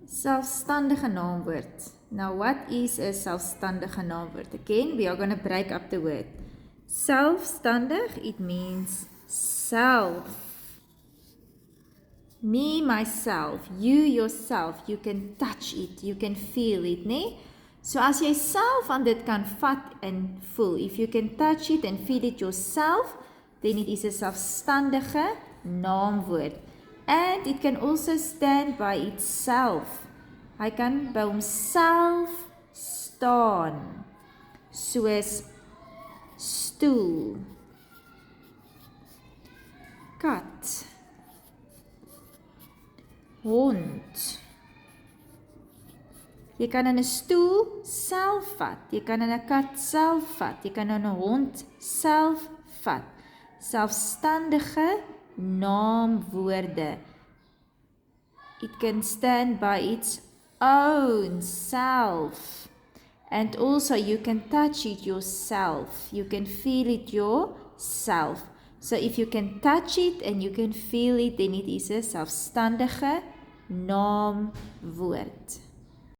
Selfstandige naamwoord. Now, what is a selfstandige naamwoord? Again, we are going to break up the word. Selfstandig, it means self. Me, myself, you, yourself, you can touch it, you can feel it, nee? So as jy self aan dit kan vat en voel, if you can touch it and feel it yourself, then it is a selfstandige naamwoord. And it can also stand by itself. Hy kan by homself staan, soos stoel, kat, hond. Jy kan in 'n stoel self vat, jy kan in 'n kat self vat, jy kan in 'n hond self vat. Selfstandige naamwoorde. It can stand by its own self. And also you can touch it yourself. You can feel it yourself. So if you can touch it and you can feel it, then it is 'n selfstandige naamwoord.